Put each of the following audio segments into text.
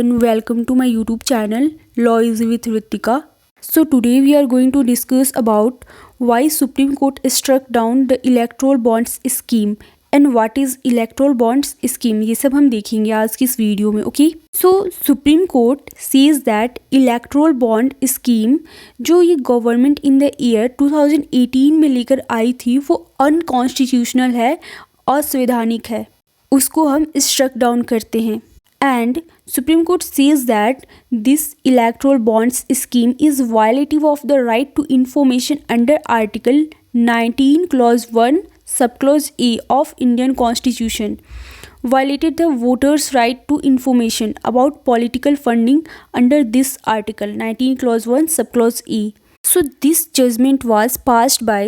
And welcome to my YouTube channel Law is with Ritika. So today we are going to discuss about why Supreme Court struck down the electoral bonds scheme and what is electoral bonds scheme. ये सब हम देखेंगे आज की इस video में. Okay, so supreme court says that electoral bond scheme जो ये गवर्नमेंट इन द ईयर 2018 में लेकर आई थी वो अनकॉन्स्टिट्यूशनल है, असंवैधानिक है, उसको हम स्ट्रक डाउन करते हैं. And Supreme Court says that this electoral bonds scheme is violative of the right to information under Article 19 Clause 1 Subclause A of Indian Constitution, violated the voters' right to information about political funding under this Article 19 Clause 1 Subclause A. So this judgment was passed by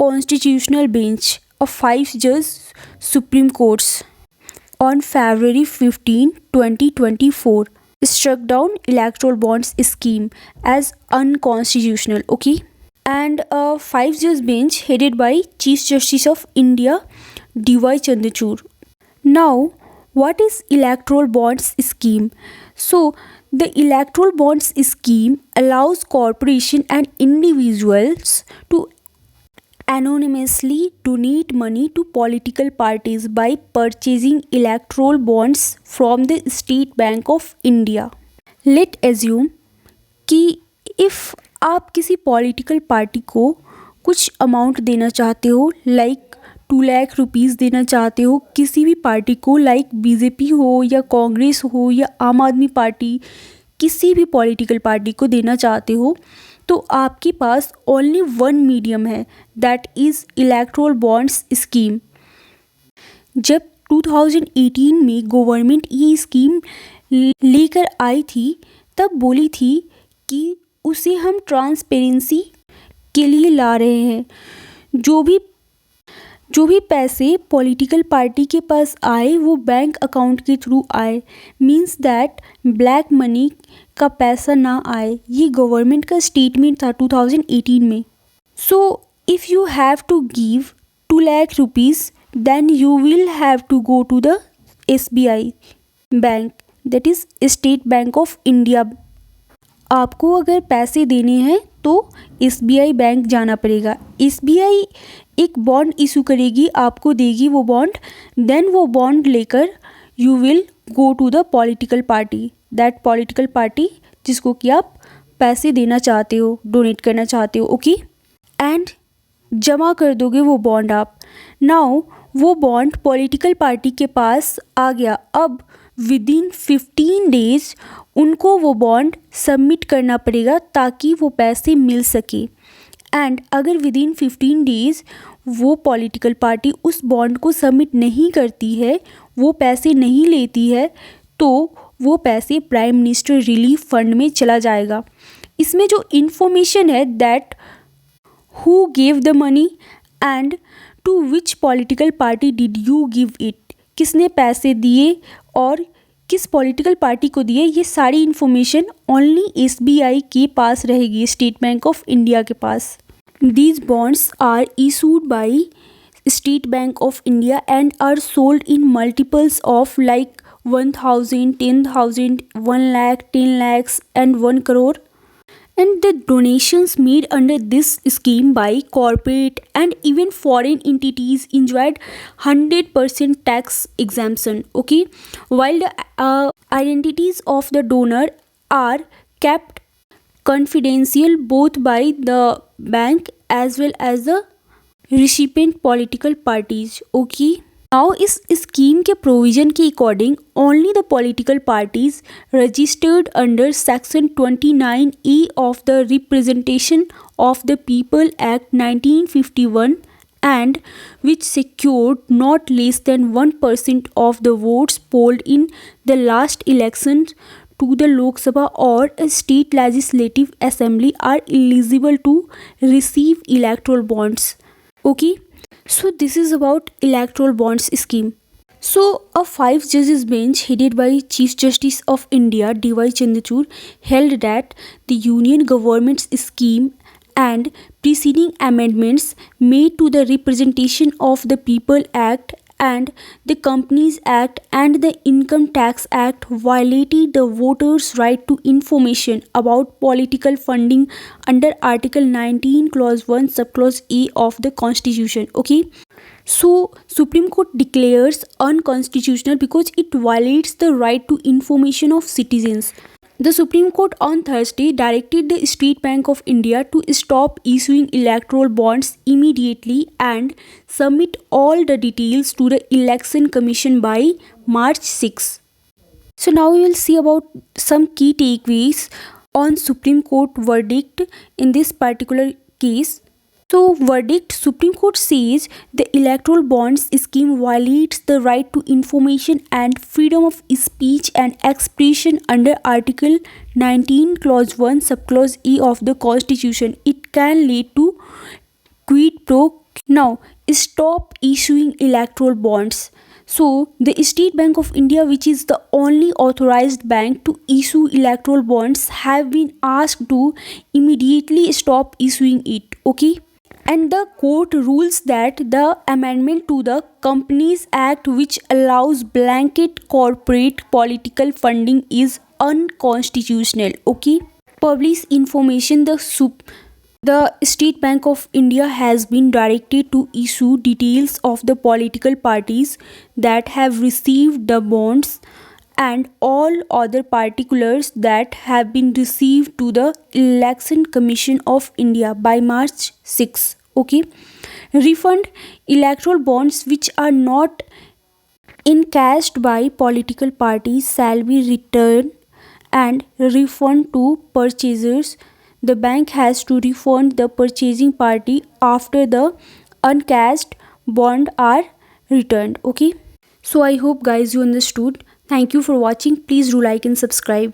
Constitutional Bench of 5-judge Supreme Courts on February 15, 2024, struck down electoral bonds scheme as unconstitutional. Okay, and a 5-judge bench headed by Chief Justice of India D.Y. Chandrachud. Now, what is electoral bonds scheme? So, the electoral bonds scheme allows corporation and individuals to anonymously donate money to political parties by purchasing electoral bonds from the State Bank of India. Let's assume कि if आप किसी political party को कुछ amount देना चाहते हो, like 2 lakh rupees देना चाहते हो किसी भी पार्टी को, लाइक बीजेपी हो या कांग्रेस हो या आम आदमी पार्टी, किसी भी पॉलिटिकल पार्टी को देना चाहते हो, तो आपके पास ओनली वन मीडियम है, that is electoral bonds scheme. जब 2018 में गवर्नमेंट ये स्कीम लेकर आई थी तब बोली थी कि उसे हम ट्रांसपेरेंसी के लिए ला रहे हैं. जो भी पैसे पॉलिटिकल पार्टी के पास आए वो बैंक अकाउंट के थ्रू आए, मींस दैट ब्लैक मनी का पैसा ना आए. ये गवर्नमेंट का स्टेटमेंट था 2018 में. So if you have to give 2 lakh rupees then you will have to go to the SBI bank, that is state bank of India. आपको अगर पैसे देने हैं तो SBI बैंक जाना पड़ेगा. SBI एक बॉन्ड इशू करेगी, आपको देगी वो बॉन्ड, देन वो बॉन्ड लेकर you will go to the political party, that political party जिसको कि आप पैसे देना चाहते हो, डोनेट करना चाहते हो. ओके, एंड जमा कर दोगे वो बॉन्ड आप. नाउ वो बॉन्ड पॉलिटिकल पार्टी के पास आ गया. अब विदिन 15 डेज उनको वो बॉन्ड सबमिट करना पड़ेगा ताकि वो पैसे मिल सके. एंड अगर विदिन 15 डेज वो पॉलिटिकल पार्टी उस बॉन्ड को सबमिट नहीं करती है, वो पैसे नहीं लेती है, तो वो पैसे प्राइम मिनिस्टर रिलीफ फंड में चला जाएगा. इसमें जो इन्फॉर्मेशन है that who gave the money and to which political party did you give it, किसने पैसे दिए और किस पॉलिटिकल पार्टी को दिए, ये सारी इन्फॉर्मेशन ओनली SBI के पास रहेगी, स्टेट बैंक ऑफ इंडिया के पास. These bonds are issued by State Bank of India and are sold in multiples of like 1,000, 10,000, 1 lakh, 10 lakhs and 1 crore. And the donations made under this scheme by corporate and even foreign entities enjoyed 100% tax exemption. Okay, while the identities of the donor are kept confidential both by the bank as well as the recipient political parties. Okay, now इस scheme के provision के according only the political parties registered under section 29E of the representation of the people act 1951 and which secured not less than 1% of the votes polled in the last elections to the Lok Sabha or a state legislative assembly are eligible to receive electoral bonds. Okay, so this is about electoral bonds scheme. So a 5-judges bench headed by Chief Justice of India D.Y. Chandrachud held that the union government's scheme and preceding amendments made to the Representation of the People Act and the Companies Act and the Income Tax Act violated the voters' right to information about political funding under Article 19 Clause 1 Subclause A of the Constitution. Okay, so Supreme Court declares unconstitutional because it violates the right to information of citizens. The Supreme Court on Thursday directed the State Bank of India to stop issuing electoral bonds immediately and submit all the details to the Election Commission by March 6. So now we will see about some key takeaways on Supreme Court verdict in this particular case. So, verdict: Supreme Court says the electoral bonds scheme violates the right to information and freedom of speech and expression under Article 19 Clause 1 Subclause E of the Constitution. It can lead to quid pro quo. Now, stop issuing electoral bonds. So, the State Bank of India, which is the only authorized bank to issue electoral bonds, have been asked to immediately stop issuing it. Okay, and the court rules that the amendment to the Companies Act, which allows blanket corporate political funding, is unconstitutional. Okay, publish information: the State Bank of India has been directed to issue details of the political parties that have received the bonds and all other particulars that have been received to the Election Commission of India by March 6. Okay, refund electoral bonds which are not encashed by political parties shall be returned and refund to purchasers. The bank has to refund the purchasing party after the uncashed bond are returned. Okay, so I hope guys you understood. Thank you for watching. Please do like and subscribe.